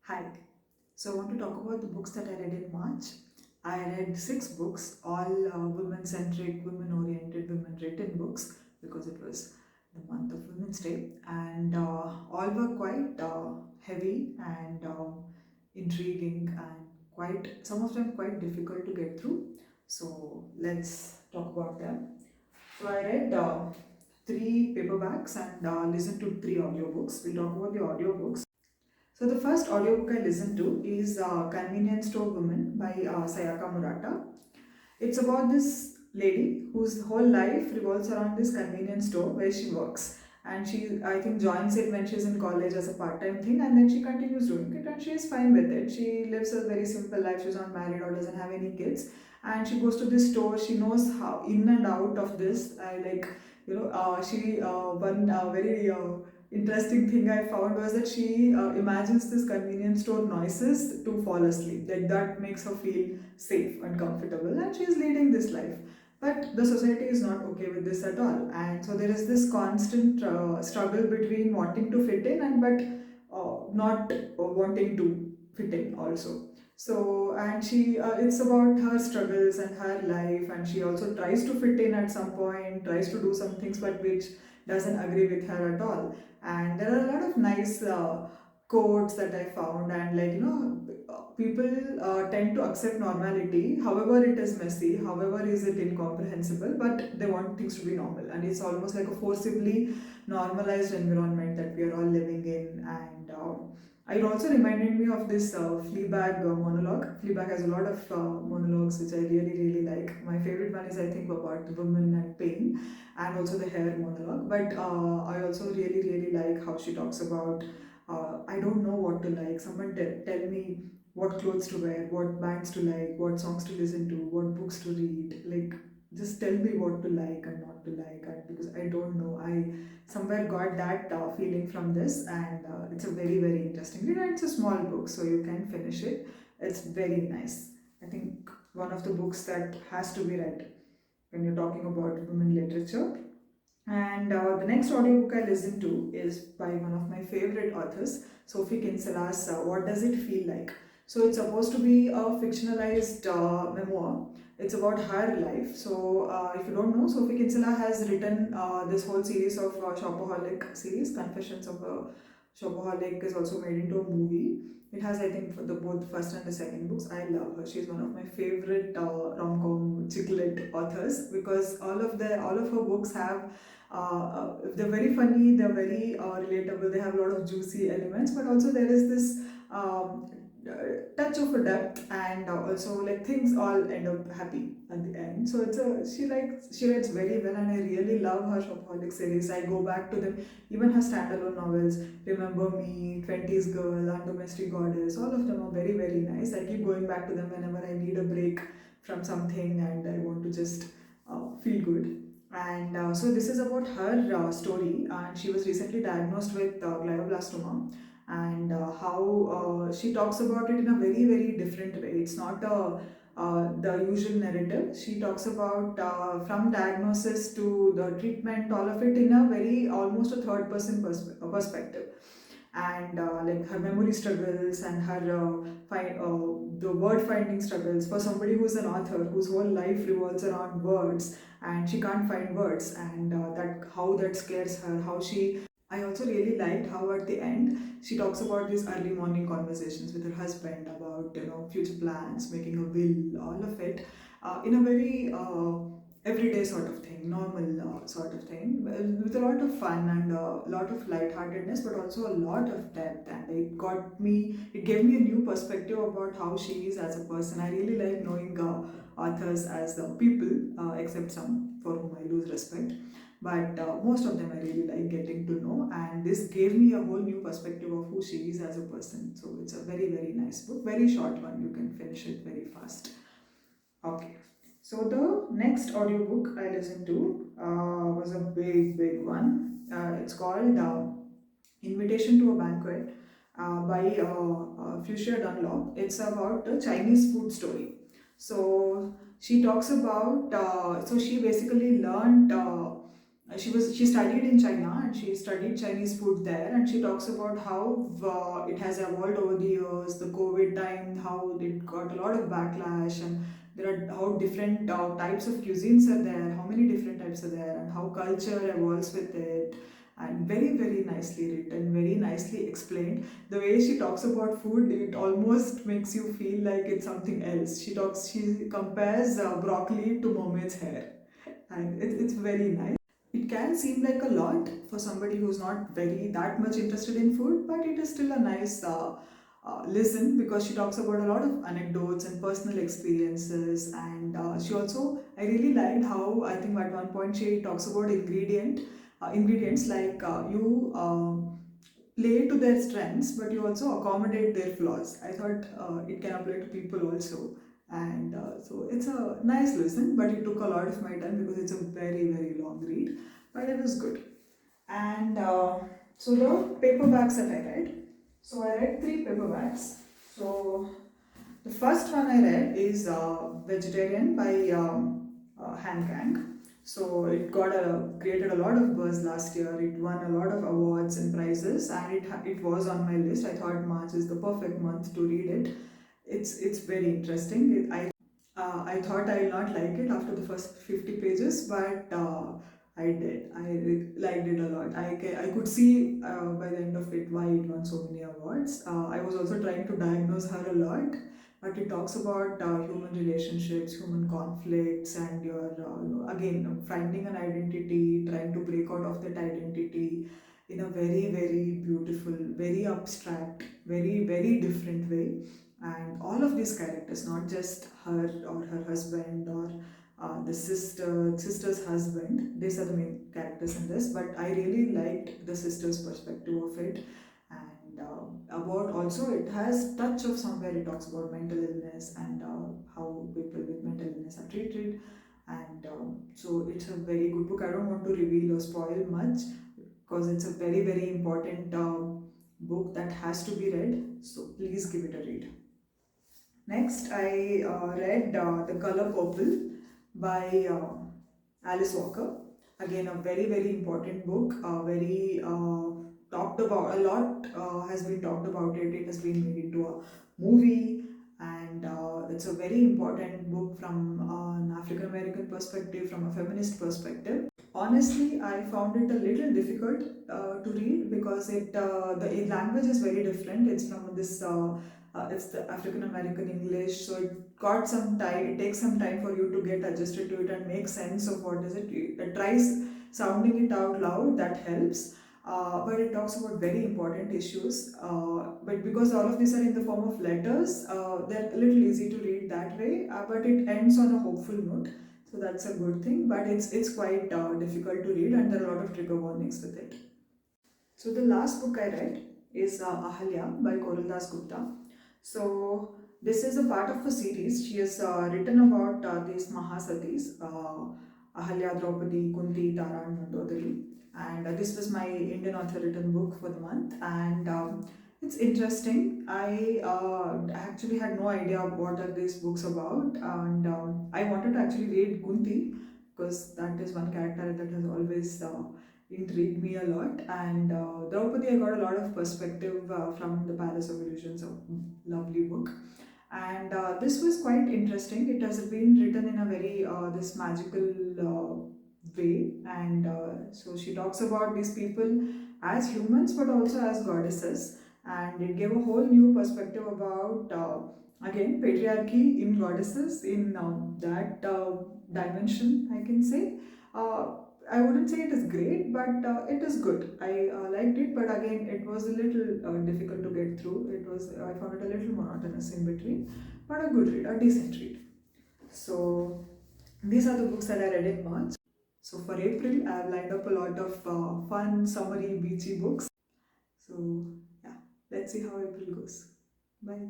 Hi. So I want to talk about the books that I read in March. I read six books, all women-centric, women-oriented, women-written books because it was the month of Women's Day, and all were quite heavy and intriguing, and quite some of them quite difficult to get through. So let's talk about them. So I read three paperbacks and listened to three audiobooks. We'll talk about the audiobooks. So the first audiobook I listened to is Convenience Store Woman by Sayaka Murata. It's about this lady whose whole life revolves around this convenience store where she works. And she, I think, joins it when she's in college as a part-time thing, and then she continues doing it, and she is fine with it. She lives a very simple life. She's not married or doesn't have any kids, and she goes to this store. She knows how in and out of this. She one very interesting thing I found was that she imagines this convenience store noises to fall asleep. Like that makes her feel safe and comfortable, and she is leading this life. But the society is not okay with this at all, and so there is this constant struggle between wanting to fit in and not wanting to fit in also. So, and she it's about her struggles and her life, and she also tries to fit in at some point, tries to do some things, but which doesn't agree with her at all. And there are a lot of nice quotes that I found, and people tend to accept normality, however it is messy, however is it incomprehensible, but they want things to be normal, and it's almost like a forcibly normalized environment that we are all living in. And it also reminded me of this Fleabag monologue. Fleabag has a lot of monologues which I really, really like. My favorite one is, I think, about the woman and pain, and also the hair monologue. But I also really, really like how she talks about I don't know what to like. Someone tell me what clothes to wear, what bands to like, what songs to listen to, what books to read. Like, just tell me what to like and not to like. And because I don't know, I somewhere got that feeling from this, and it's a very, very interesting read. And it's a small book, so you can finish it. It's very nice. I think one of the books that has to be read when you're talking about women literature. And the next audiobook I listened to is by one of my favorite authors, Sophie Kinsella's What Does It Feel Like? So it's supposed to be a fictionalized memoir. It's about her life. So if you don't know, Sophie Kinsella has written this whole series of Shopaholic series. Confessions of a Shopaholic is also made into a movie. It has, I think, for the both the first and the second books. I love her. She's one of my favorite rom-com chicklet authors because all of her books have they're very funny, they're very relatable, they have a lot of juicy elements, but also there is this touch of a depth, and also like things all end up happy at the end. So she writes very well, and I really love her Shopaholic series. I go back to them, even her standalone novels, Remember Me, 20s Girl, and Domestic Goddess, all of them are very, very nice. I keep going back to them whenever I need a break from something and I want to just feel good. And so this is about her story, and she was recently diagnosed with glioblastoma, and how she talks about it in a very, very different way. It's not the usual narrative. She talks about from diagnosis to the treatment, all of it in a very almost a third person perspective, and like her memory struggles and her the word finding struggles for somebody who's an author whose whole life revolves around words, and she can't find words, and that how that scares her, how she I also really liked how at the end she talks about these early morning conversations with her husband about future plans, making a will, all of it in a very everyday sort of thing, normal sort of thing, with a lot of fun and a lot of lightheartedness, but also a lot of depth. And it gave me a new perspective about how she is as a person. I really like knowing authors as people, except some for whom I lose respect. But most of them I really like getting to know, and this gave me a whole new perspective of who she is as a person. So it's a very, very nice book, very short one, you can finish it very fast. Okay, so the next audiobook I listened to was a big, big one. It's called Invitation to a Banquet by Fuchsia Dunlop. It's about a Chinese food story. So she talks about, so she basically learned she studied in China and she studied Chinese food there, and she talks about how it has evolved over the years, the COVID time, how it got a lot of backlash, and there are how different types of cuisines are there, how many different types are there, and how culture evolves with it. And very nicely written, very nicely explained. The way she talks about food, it almost makes you feel like it's something else. She compares broccoli to mermaid's hair, and it's very nice. It can seem like a lot for somebody who's not very that much interested in food, but it is still a nice listen, because she talks about a lot of anecdotes and personal experiences. And I really liked how, I think at one point she talks about ingredients like you play to their strengths, but you also accommodate their flaws. I thought it can apply to people also. And so it's a nice listen, but it took a lot of my time because it's a very long read, but it was good. And so the paperbacks that I read. So I read three paperbacks. So the first one I read is Vegetarian by Han Kang. So it created a lot of buzz last year. It won a lot of awards and prizes, and it was on my list. I thought March is the perfect month to read it. It's very interesting. I thought I will not like it after the first 50 pages, but I did. Liked it a lot. I could see by the end of it why it won so many awards. I was also trying to diagnose her a lot, but it talks about human relationships, human conflicts, and your, again, finding an identity, trying to break out of that identity in a very beautiful, very abstract, very different way. And all of these characters, not just her or her husband or the sister's husband, these are the main characters in this, but I really liked the sister's perspective of it. And about also, it has touch of somewhere, it talks about mental illness and how people with mental illness are treated. And so it's a very good book. I don't want to reveal or spoil much because it's a very important book that has to be read, so please give it a read. Next, I read The Color Purple by Alice Walker. Again, a very important book. Very talked about, a lot has been talked about it. It has been made into a movie, and it's a very important book from an African American perspective, from a feminist perspective. Honestly, I found it a little difficult to read because the language is very different. It's from this. It's the African American English, so it got some time. It takes some time for you to get adjusted to it and make sense of what is it. Tries sounding it out loud. That helps. But it talks about very important issues. But because all of these are in the form of letters, they're a little easy to read that way. But it ends on a hopeful note, so that's a good thing. But it's quite difficult to read, and there are a lot of trigger warnings with it. So the last book I read is Ahalya by Koral Dasgupta. So this is a part of a series. She has written about these Mahasatis, Ahalya, Draupadi, Kunti, Tara and Mandodari. And this was my Indian author written book for the month. And it's interesting. I actually had no idea what are these books about. And I wanted to actually read Kunti because that is one character that has always intrigued me a lot. And Draupadi, I got a lot of perspective from the Palace of Illusions, a lovely book. And this was quite interesting. It has been written in a very this magical way, and so she talks about these people as humans but also as goddesses, and it gave a whole new perspective about again patriarchy in goddesses in that dimension, I can say. I wouldn't say it is great, but it is good. I liked it, but again, it was a little difficult to get through. I found it a little monotonous in between, but a good read, a decent read. So these are the books that I read in March. So for April, I have lined up a lot of fun, summery, beachy books. So yeah, let's see how April goes. Bye.